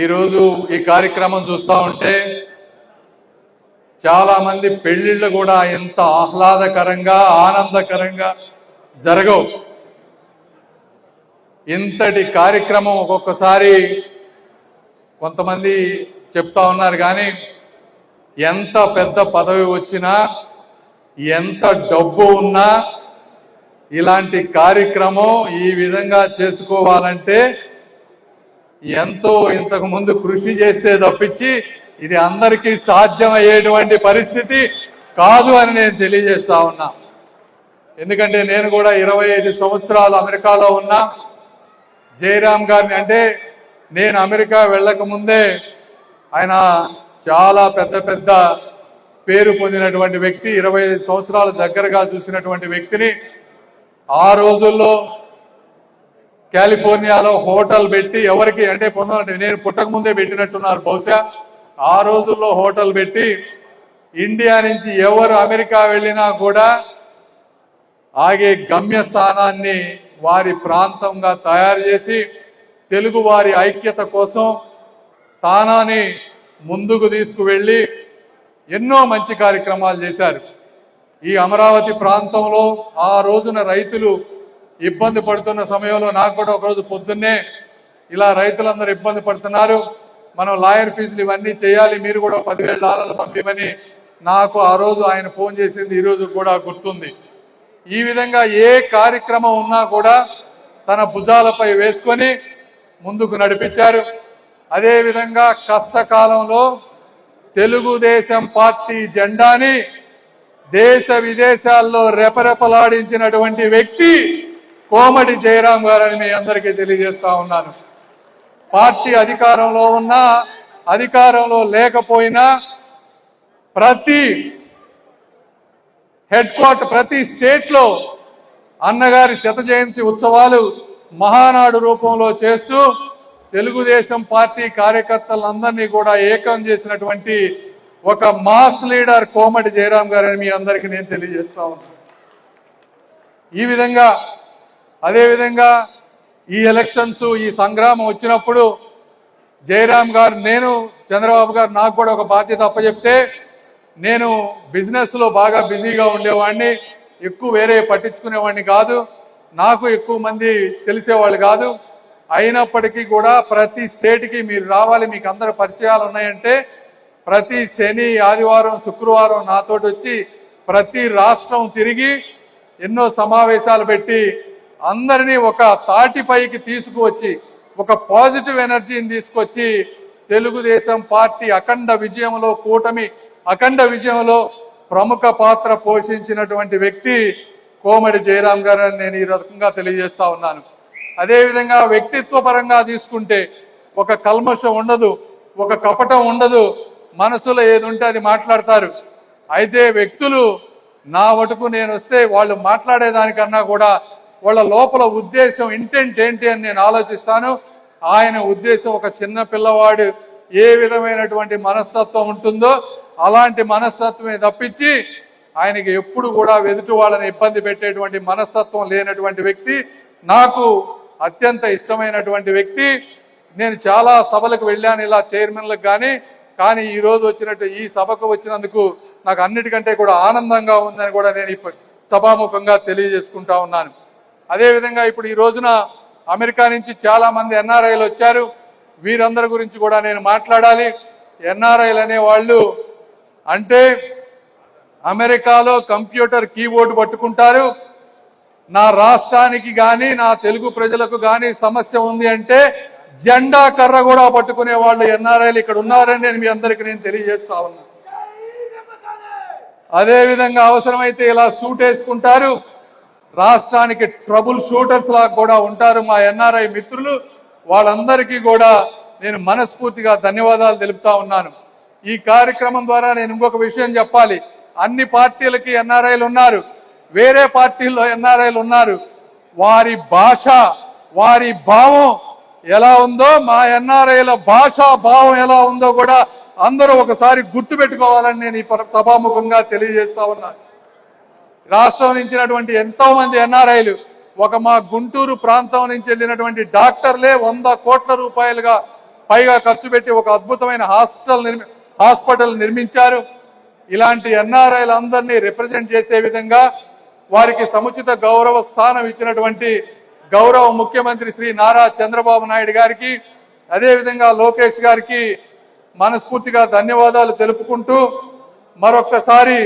ఈరోజు ఈ కార్యక్రమం చూస్తూ ఉంటే చాలా మంది పెళ్లిళ్ళు కూడా ఎంత ఆహ్లాదకరంగా ఆనందకరంగా జరగవు. ఇంతటి కార్యక్రమం ఒక్కొక్కసారి కొంతమంది చెప్తా ఉన్నారు, కానీ ఎంత పెద్ద పదవి వచ్చినా ఎంత డబ్బు ఉన్నా ఇలాంటి కార్యక్రమం ఈ విధంగా చేసుకోవాలంటే ఎంతో ఇంతకు ముందు కృషి చేస్తే తప్పించి ఇది అందరికీ సాధ్యమయ్యేటువంటి పరిస్థితి కాదు అని నేను తెలియజేస్తా ఉన్నా. ఎందుకంటే నేను కూడా 25 సంవత్సరాలు అమెరికాలో ఉన్నా. జయరాం గారిని అంటే నేను అమెరికా వెళ్ళక ముందే ఆయన చాలా పెద్ద పెద్ద పేరు పొందినటువంటి వ్యక్తి, 25 సంవత్సరాల దగ్గరగా చూసినటువంటి వ్యక్తిని. ఆ రోజుల్లో కాలిఫోర్నియాలో హోటల్ పెట్టి ఎవరికి అంటే నేను పుట్టక ముందే పెట్టినట్టున్నారు బహుశా. ఆ రోజుల్లో హోటల్ పెట్టి ఇండియా నుంచి ఎవరు అమెరికా వెళ్ళినా కూడా ఆగే గమ్యస్థానాన్ని వారి ప్రాంతంగా తయారు చేసి తెలుగు వారి ఐక్యత కోసం తానాన్ని ముందుకు తీసుకువెళ్ళి ఎన్నో మంచి కార్యక్రమాలు చేశారు. ఈ అమరావతి ప్రాంతంలో ఆ రోజున రైతులు ఇబ్బంది పడుతున్న సమయంలో నాకు కూడా ఒకరోజు పొద్దున్నే ఇలా రైతులందరూ ఇబ్బంది పడుతున్నారు, మనం లాయర్ ఫీజులు ఇవన్నీ చేయాలి, మీరు కూడా $10,000 పంపిమని నాకు ఆ రోజు ఆయన ఫోన్ చేసింది ఈరోజు కూడా గుర్తుంది. ఈ విధంగా ఏ కార్యక్రమం ఉన్నా కూడా తన భుజాలపై వేసుకొని ముందుకు నడిపించారు. అదేవిధంగా కష్టకాలంలో తెలుగుదేశం పార్టీ జెండాని దేశ విదేశాల్లో రెపరెపలాడించినటువంటి వ్యక్తి కోమటి జయరాం గారని మీ అందరికీ తెలియజేస్తా ఉన్నాను. పార్టీ అధికారంలో ఉన్నా అధికారంలో లేకపోయినా ప్రతి హెడ్ క్వార్టర్ ప్రతి స్టేట్ లో అన్నగారి 100వ జయంతి ఉత్సవాలు మహానాడు రూపంలో చేస్తూ తెలుగుదేశం పార్టీ కార్యకర్తలందరినీ కూడా ఏకం చేసినటువంటి ఒక మాస్ లీడర్ కోమటి జయరాం గారని మీ అందరికీ నేను తెలియజేస్తా ఉన్నాను. ఈ విధంగా అదేవిధంగా ఈ ఎలక్షన్స్ ఈ సంగ్రామం వచ్చినప్పుడు జయరాం గారు, నేను చంద్రబాబు గారు నాకు కూడా ఒక బాధ్యత అప్పచెప్తే నేను బిజినెస్ లో బాగా బిజీగా ఉండేవాడిని, ఎక్కువ వేరే పట్టించుకునేవాడిని కాదు, నాకు ఎక్కువ మంది తెలిసేవాళ్ళు కాదు. అయినప్పటికీ కూడా ప్రతి స్టేట్కి మీరు రావాలి, మీకు అందరు పరిచయాలు ఉన్నాయంటే ప్రతి శని ఆదివారం శుక్రవారం నాతోటి వచ్చి ప్రతి రాష్ట్రం తిరిగి ఎన్నో సమావేశాలు పెట్టి అందరినీ ఒక తాటిపైకి తీసుకువచ్చి ఒక పాజిటివ్ ఎనర్జీని తీసుకొచ్చి తెలుగుదేశం పార్టీ అఖండ విజయంలో కూటమి అఖండ విజయంలో ప్రముఖ పాత్ర పోషించినటువంటి వ్యక్తి కోమటి జయరాం గారు అని నేను ఈ రకంగా తెలియజేస్తా ఉన్నాను. అదేవిధంగా వ్యక్తిత్వ పరంగా తీసుకుంటే ఒక కల్మషం ఉండదు, ఒక కపటం ఉండదు, మనసులో ఏది ఉంటే అది మాట్లాడతారు. అయితే వ్యక్తులు నా వటుకు నేను వస్తే వాళ్ళు మాట్లాడేదానికన్నా కూడా వాళ్ళ లోపల ఉద్దేశం ఇంటెంట్ ఏంటి అని నేను ఆలోచిస్తాను. ఆయన ఉద్దేశం ఒక చిన్న పిల్లవాడు ఏ విధమైనటువంటి మనస్తత్వం ఉంటుందో అలాంటి మనస్తత్వమే తప్పించి ఆయనకి ఎప్పుడు కూడా ఎదుటి వాళ్ళని ఇబ్బంది పెట్టేటువంటి మనస్తత్వం లేనటువంటి వ్యక్తి, నాకు అత్యంత ఇష్టమైనటువంటి వ్యక్తి. నేను చాలా సభలకు వెళ్ళాను ఇలా చైర్మన్లకు కానీ ఈ రోజు వచ్చినట్టు ఈ సభకు వచ్చినందుకు నాకు అన్నిటికంటే కూడా ఆనందంగా ఉందని కూడా నేను ఇప్పుడు సభాముఖంగా తెలియజేసుకుంటా ఉన్నాను. అదేవిధంగా ఇప్పుడు ఈ రోజున అమెరికా నుంచి చాలా మంది ఎన్ఆర్ఐలు వచ్చారు. వీరందరి గురించి కూడా నేను మాట్లాడాలి. ఎన్ఆర్ఐలు అనే వాళ్ళు అంటే అమెరికాలో కంప్యూటర్ కీబోర్డు పట్టుకుంటారు. నా రాష్ట్రానికి కానీ నా తెలుగు ప్రజలకు కానీ సమస్య ఉంది అంటే జెండా కర్ర కూడా పట్టుకునే వాళ్ళు ఎన్ఆర్ఐలు ఇక్కడ ఉన్నారని నేను మీ అందరికీ నేను తెలియజేస్తా ఉన్నా. అదేవిధంగా అవసరమైతే ఇలా సూట్ వేసుకుంటారు, రాష్ట్రానికి ట్రబుల్ షూటర్స్ లాగా కూడా ఉంటారు మా ఎన్ఆర్ఐ మిత్రులు. వాళ్ళందరికీ కూడా నేను మనస్ఫూర్తిగా ధన్యవాదాలు తెలుపుతా ఉన్నాను. ఈ కార్యక్రమం ద్వారా నేను ఇంకొక విషయం చెప్పాలి. అన్ని పార్టీలకి ఎన్ఆర్ఐలు ఉన్నారు, వేరే పార్టీల్లో ఎన్ఆర్ఐలు ఉన్నారు. వారి భాష వారి భావం ఎలా ఉందో మా ఎన్ఆర్ఐల భాషా భావం ఎలా ఉందో కూడా అందరూ ఒకసారి గుర్తు పెట్టుకోవాలని నేను ఈ సభాముఖంగా తెలియజేస్తా ఉన్నాను. రాష్ట్రం నుంచినటువంటి ఎంతో మంది ఎన్ఆర్ఐలు, ఒక మా గుంటూరు ప్రాంతం నుంచి వెళ్ళినటువంటి డాక్టర్లే 100 కోట్ల రూపాయలుగా పైగా ఖర్చు పెట్టి ఒక అద్భుతమైన హాస్పిటల్ నిర్మించారు. ఇలాంటి ఎన్ఆర్ఐలందరినీ రిప్రజెంట్ చేసే విధంగా వారికి సముచిత గౌరవ స్థానం ఇచ్చినటువంటి గౌరవ ముఖ్యమంత్రి శ్రీ నారా చంద్రబాబు నాయుడు గారికి, అదేవిధంగా లోకేష్ గారికి మనస్ఫూర్తిగా ధన్యవాదాలు తెలుపుకుంటూ మరొక్కసారి